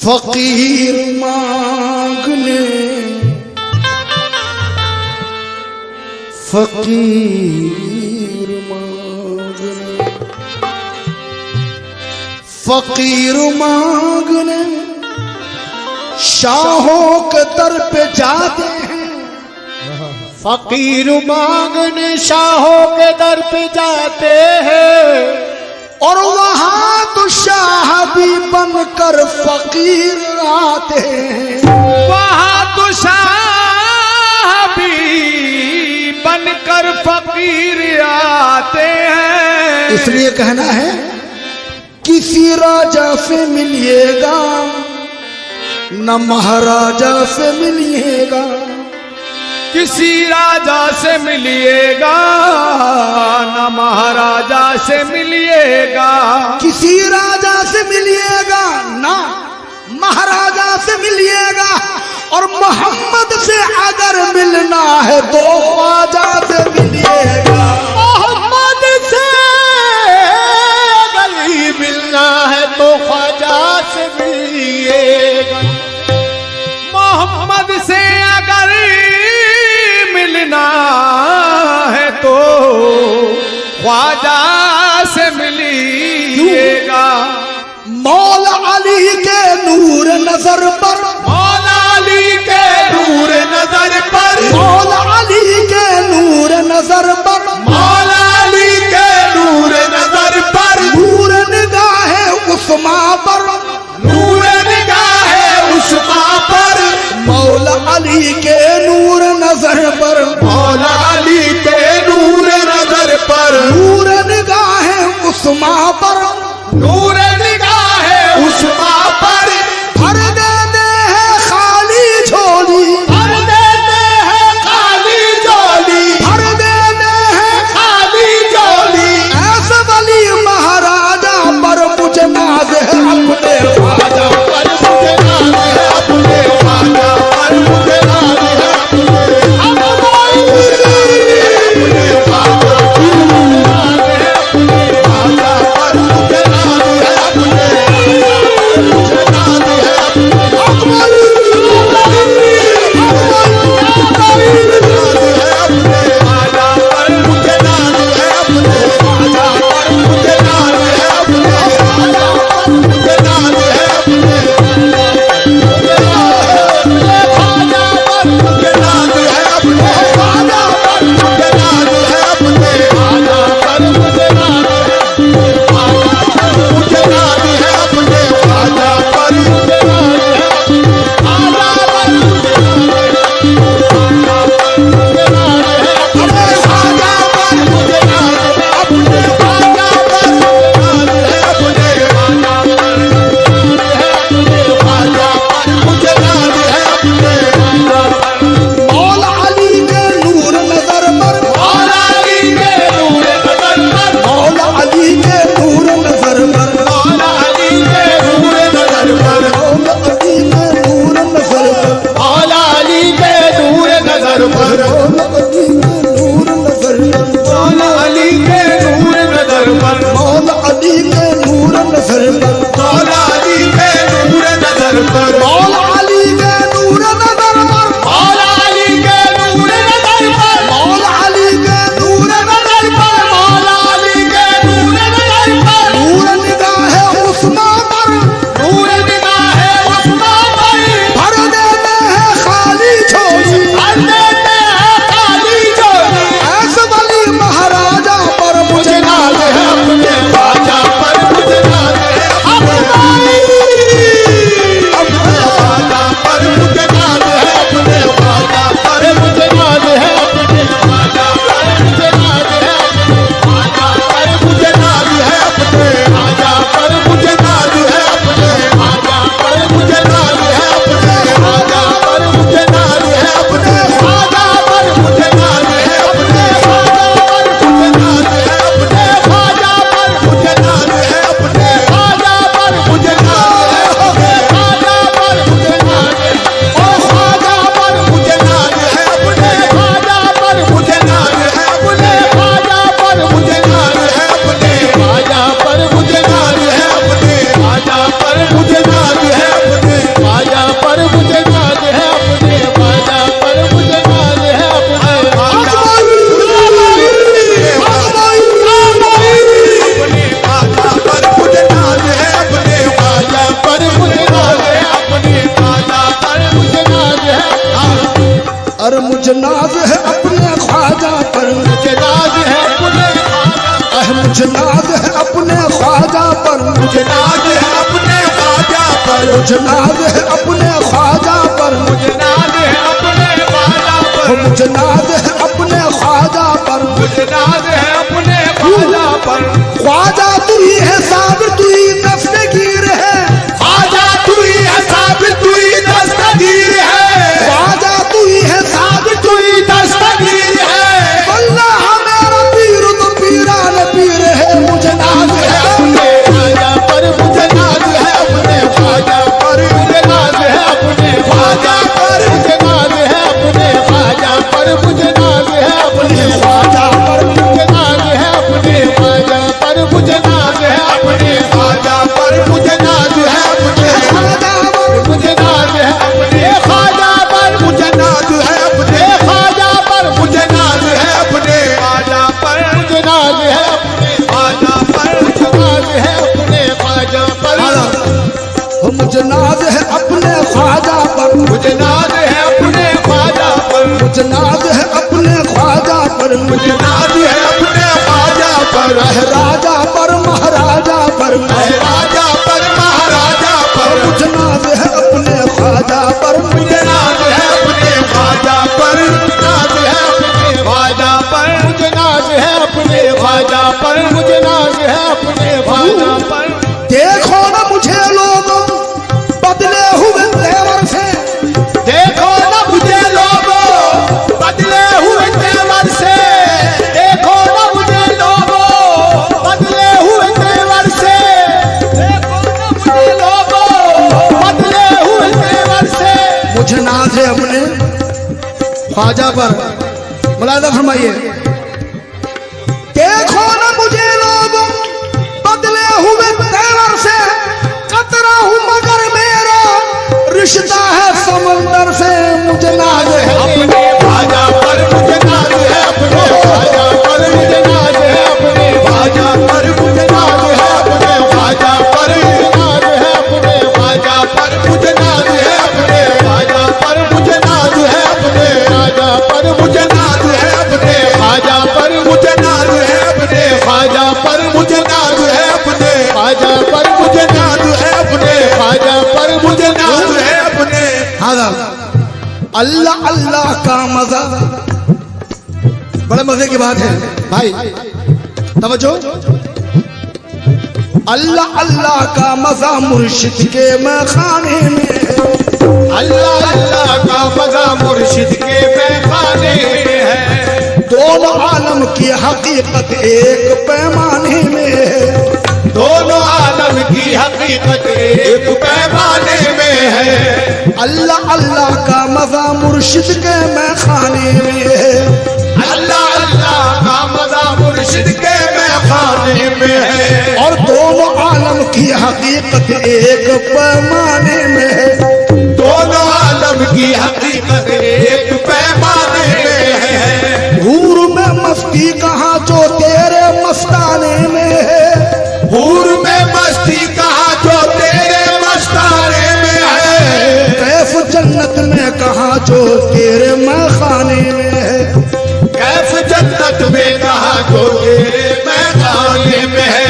फकीर मांगने फकीर मांगने फकीर मांगने शाहों के दर पे जाते हैं। फकीर मांगने शाहों के दर पे जाते हैं और वहां तो शाह भी बनकर फकीर आते हैं। वहां तो शाह भी बनकर फकीर आते हैं। इसलिए कहना है किसी राजा से मिलिएगा न महाराजा से मिलिएगा। किसी राजा से मिलिएगा न महाराजा से मिलिएगा। किसी राजा से मिलिएगा ना महाराजा से मिलिएगा। और मोहम्मद से अगर मिलना है तो ख्वाजा से मिलिएगा। मोहम्मद से अगर ही मिलना है तो ख्वाजा से मिलिएगा। मोहम्मद से अगर मिलना है तो ख्वाजा से मिलिएगा। मौला अली के नूर नजर पर मौला अली के नूर नजर पर मौला अली के नूर नजर पर मौला अली के नूर नजर पर नूर निगाहे उस्मा पर नूर निगाहे उस्मा पर मौला अली के नूर नजर पर मौला अली के नूर नजर पर नूर निगाहे उस्मा पर नूर निगाहे उस्मा पर भर देते हैं खाली झोली भर देते हैं खाली झोली भर देते हैं खाली झोली। ऐसे वली महाराजा पर मुझे नाज है अपने ख्वाजा पर मुझे नाज है अपने ख्वाजा पर मुझे नाज है अपने मुझे नाज है अपने ख्वाजा पर, मुझे नाज है अपने मुझे नाज है अपने ख्वाजा पर, मुझे नाज है अपने ख्वाजा पर, मुझे नाज है अपने ख्वाजा पर, मुझे नाज है अपने ख्वाजा पर, मुझे नाज है अपने ख्वाजा पर, मुझे नाज है अपने ख्वाजा पर। ख्वाजा तू ही है साबिर तू ही दस्तगीर है, ख्वाजा तू ही है साबिर तू ही दस्तगीर है, ख्वाजा तू ही है साबिर तू ही दस्तगीर है। अल्लाह मेरा पीर तो पीरान पीर है, मुझे नाज है अपने ख्वाजा पर, मुझे नाज है अपने ख्वाजा पर, मुझे नाज है अपने ख्वाजा पर, मुझे नाज है अपने ख्वाजा पर, मुझे नाज है अपने ख्वाजा पर, मुझे नाज है अपने ख्वाजा पर, मुझे नाज है अपने ख्वाजा पर, मुझे नाज है अपने मुझे नाज है अपने ख्वाजा पर, मुझे नाज है अपने ख्वाजा पर, मुझे नाज है अपने ख्वाजा पर, मुझे नाज है अपने ख्वाजा पर, मुझे नाज है अपने ख्वाजा पर, मुझे नाज है अपने ख्वाजा पर, मुझे नाज है अपने ख्वाजा पर, मुझे नाज है अपने ख्वाजा पर, मुझे नाज है अपने ख्वाजा पर, राजा पर महाराजा पर, राजा पर महाराजा पर, मुझे नाज है अपने ख्वाजा पर, मुझे नाज है अपने ख्वाजा पर, नाज है अपने ख्वाजा पर, मुझे नाज है अपने ख्वाजा पर, मुझे नाज है अपने ख्वाजा पर। देखो ना मुझे लोगों बदले हुए तेवर से, देखो ना मुझे लोगों बदले हुए तेवर से, देखो ना मुझे लोगों बदले हुए तेवर से, देखो ना मुझे लोगों बदले हुए तेवर से। मुझे नाज है अपने ख्वाजा पर। मुलाज़ा फरमाइए, देखो ना मुझे लोगों बदले हुए तेवर से, कतरा हूं मगर मेरा रिश्ता है समंदर से, मुझे नाज है अपने ख्वाजा पर, मुझे नाज है अपने ख्वाजा पर, मुझे नाज है अपने ख्वाजा पर, मुझे नाज है अपने ख्वाजा पर, मुझे नाज है अपने ख्वाजा पर, मुझे नाज है अपने ख्वाजा पर, मुझे नाज है अपने ख्वाजा पर, मुझे नाज है अपने ख्वाजा पर, मुझे नाज है अपने ख्वाजा पर, मुझे नाज है अपने ख्वाजा पर, मुझे नाज है अपने ख्वाजा पर, मुझे नाज है अपने। हादा अल्लाह अल्लाह का मजा, बड़े मजे की बात है भाई, तवज्जो। अल्लाह अल्लाह का मजा मुर्शिद के मैखाने में, अल्लाह अल्लाह का मजा मुर्शिद के पैखाने में है। दोनों आलम की हकीकत एक पैमाने में है, दोनों आलम की हकीकत एक पैमाने में है। अल्लाह अल्लाह का मजा मुर्शिद के मैखाने में है, अल्लाह अल्लाह का मजा मुर्शिद के पैखाने में है। और दोनों आलम की हकीकत एक पैमाने में है, दोनों आलम की हकीकत एक पैमाने में है। हूर में मस्ती कहाँ जो तेरे मस्ताने में है, हूर में मस्ती कहाँ जो तेरे मस्ताने में है। कैफ जन्नत में कहाँ जो तेरे मैखाने में है, कैफ जन्नत में कहाँ जो तेरे मैखाने में है।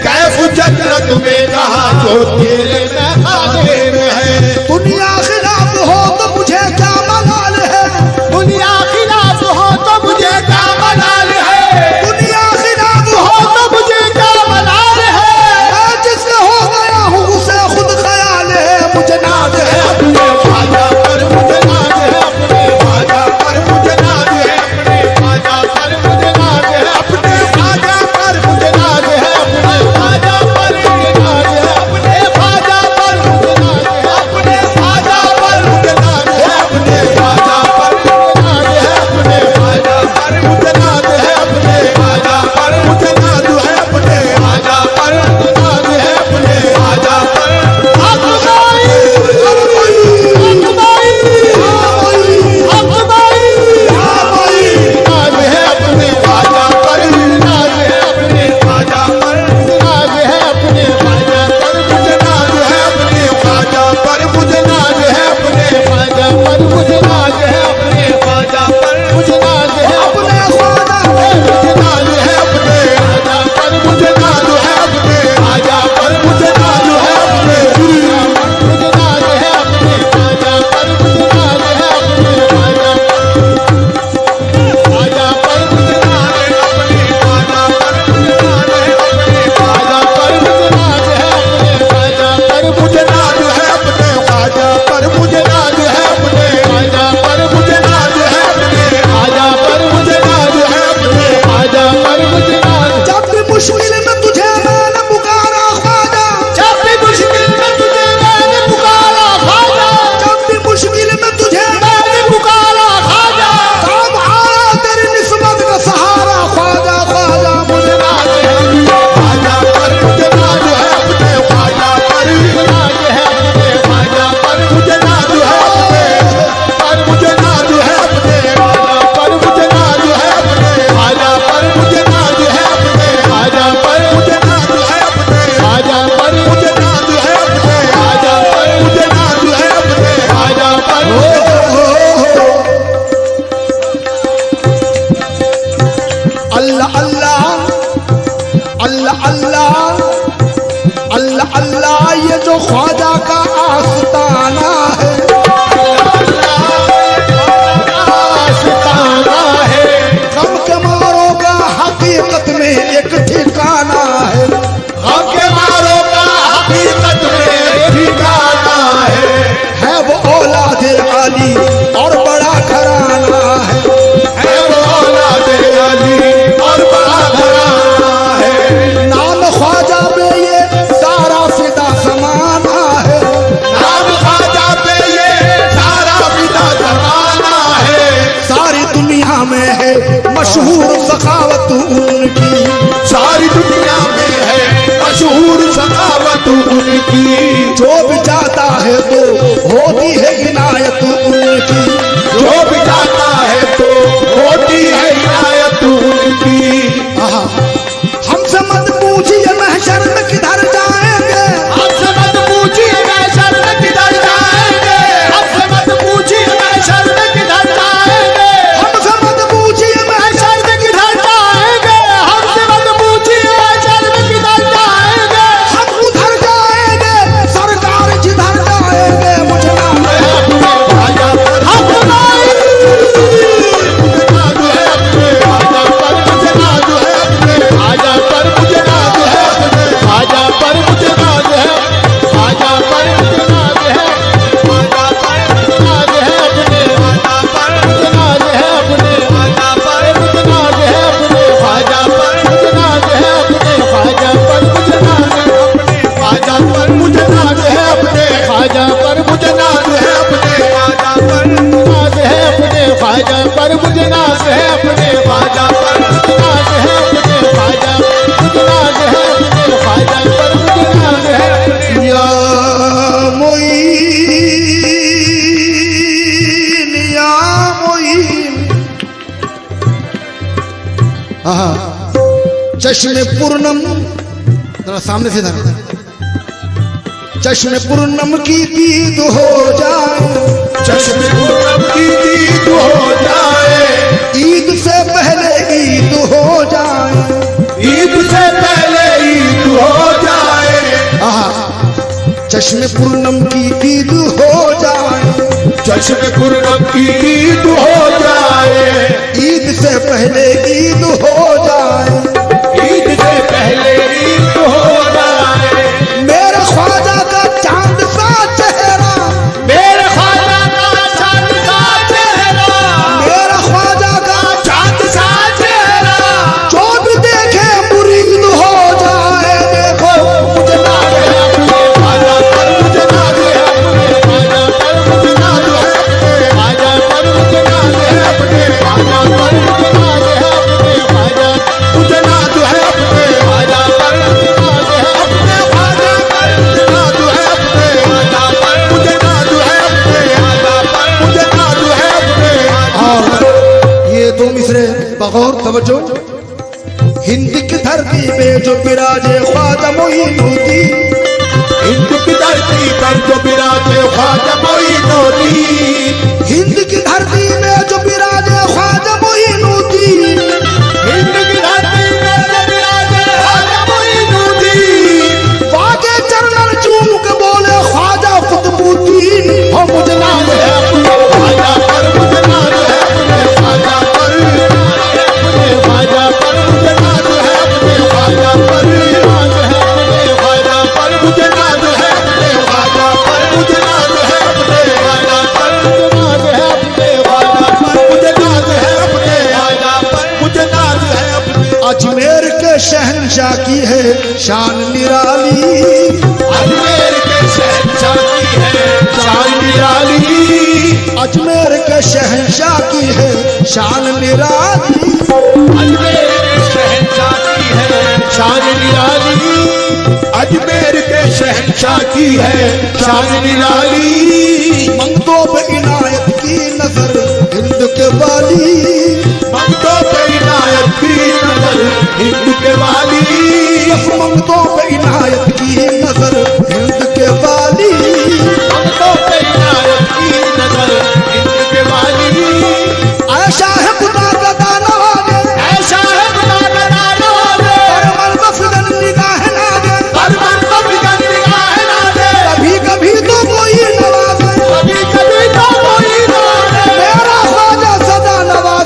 कैफ जन्नत में कहाँ जो तेरे मैखाने में है। दुनिया खिलाफ हो तो मुझे क्या मलाल है, दुनिया खिलाफ हो तो मुझे क्या मलाल है। दुनिया खिलाफ हो हो तो मुझे क्या मलाल है। मैं जिससे हो गया हूँ उसे खुद ख्याल है, मुझे नाज है अपने ख्वाजा पर मुझे नाज है अपने ख्वाजा पर, मुझे नाज है अपने ख्वाजा पर, मुझे नाज है अपने ख्वाजा पर, मुझे नाज है अपने ख्वाजा पर, मुझे नाज है अपने ख्वाजा पर, जो भी जाता है तो होती है इनायत उनकी, जो भी जाता है तो होती है इनायत उनकी। हमसे मत पूछिए महशर में किधर जाएंगे, हमसे मत पूछिए महशर में किधर जाएंगे, हमसे मत पूछिए महशर में किधर जाएंगे, हमसे मत पूछिए महशर में किधर जाएंगे, हमसे मत पूछिए महशर में किधर जाएंगे। हम उधर जाएंगे सरकार जिधर जाएंगे, मुझे नाम है अपने ख्वाजा पर हम नाज है, अपने ख्वाजा पर मुझे नाज है, अपने ख्वाजा पर मुझे नाज है, अपने ख्वाजा पर मुझे नाज है, ख्वाजा पर मुझे नाज है, ख्वाजा पर मुझे नाज है, अपने ख्वाजा पर मुझे नाज है, अपने ख्वाजा पर मुझे नाज है, अपने ख्वाजा पर मुझे नाज है, अपने ख्वाजा पर मुझे नाज है, अपने ख्वाजा पर मुझे नाज है, अपने ख्वाजा पर मुझे नाज है, अपने ख्वाजा पर नाज है, अपने ख्वाजा पर मुझे नाज है, अपने ख्वाजा पर मुझे नाज है, अपने ख्वाजा मुझे नाज है, अपने ख्वाजा पर मुझे नाज है। या मोइन, या मोइन। चश्मे पूर्णम, जरा सामने से धर, चश्मे पूर्णम की दीद हो जाए, चश्मे पूरब की दीद हो जाए, ईद से पहले ईद हो जाए, ईद से पहले ईद हो जाए, चश्मे पूर्णम की दीद हो जाए, चश्मे पूरब की दीद हो जाए, ईद से पहले ईद हो जाए, ईद से पहले ईद हो जाए। मेरे ख्वाजा का चांद सा चेहरा, मेरे ख्वाजा का चांद सा चेहरा, मेरा ख्वाजा का चांद सा चेहरा, जो भी देखे मुरीद हो जाए। देखो मुझे नाज है अपने ख्वाजा पर मुझे नाज है, अपने ख्वाजा पर मुझे नाज है, अपने ख्वाजा पर मुझे नाज है, अपने ख्वाजा पर मुझे नाज है, अपने ख्वाजा मुझे नाज है, अपने ख्वाजा पर मुझे नाज है, अपने ख्वाजा पर मुझे नाज है, अपने ख्वाजा पर मुझे नाज है, अपने ख्वाजा पर मुझे नाज है, अपने और ये दो मिसरे बगौर तवज्जो। हिंद की धरती पे जो विराजे ख्वाजा मोइनुद्दीन, हिंद की धरती पर जो विराजे ख्वाजा मोइनुद्दीन, हिंद की धरती में जो विराजे ख्वाजा मोइनुद्दीन, हिंद की धरती में जो विराजे ख्वाजा मोइनुद्दीन, वाके चरणन चूम के बोले ख्वाजा कुतुबुद्दीन। हो मुझे नाम नाज है अपने ख्वाजा पर मुझे नाज है, अपने ख्वाजा पर अपने ख्वाजा पर मुझे नाज है, अपने ख्वाजा पर नाज है, अपने ख्वाजा पर मुझे नाज है, अपने ख्वाजा पर मुझे नाज है, अपने ख्वाजा पर मुझे नाज है, अपने ख्वाजा पर मुझे नाज है, अपने ख्वाजा पर मुझे नाज है, अपने अजमेर के शहंशाह की है शान निराली, अजमेर के शहंशाह की है शान निराली, अजमेर के शहंशाह की है शान निराली, अजमेर के शहंशाह की है शान निराली, अजमेर के शहंशाह की है शान निराली। मंगतों पे इनायत की नजर हिंद के वाली, मंगतों पे इनायत की नजर हिंद के वाली, मंगतों पे इनायत की नजर हिंद के वाली, मंगतों पे इनायत की नजर हिंद के वाली। ऐसा है खुदा का दाना दे, ऐसा है खुदा का नाम दे, परमल बफगन निगाह ना दे, परमन को बिगड़ निगाह ना दे, कभी कभी तो कोई नवाजे, कभी कभी तो कोई ना दे। मेरा ख्वाजा सदा नवाजे।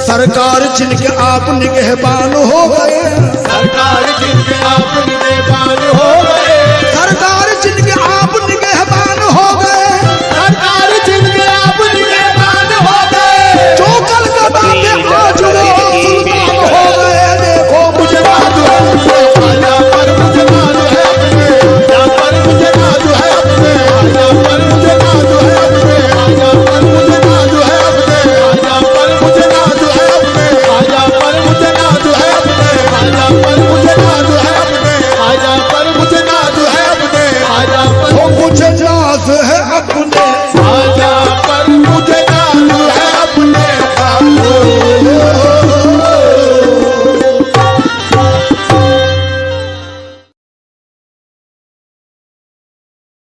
सरकार जिनके आप निगहबान हो गए, सरकार जिनके आप निगहबान हो गए, सरकार जिनके आप निगहबान हो गए, सरकार जिनके आप निगहबान हो गए, जो कलकत्ता के आज वो सुल्तान हो गए। देखो मुझे नाज है अपने ख्वाजा पर, मुझे नाज है अपने ख्वाजा पर, मुझे नाज है अपने ख्वाजा पर, मुझे नाज है अपने ख्वाजा पर, मुझे नाज है अपने ख्वाजा पर, मुझे नाज है अपने ख्वाजा पर, मुझे नाज है अपने ख्वाजा पर, मुझे नाज है अपने ख्वाजा पर, मुझे नाज है अपने ख्वाजा पर, मुझे नाज है अपने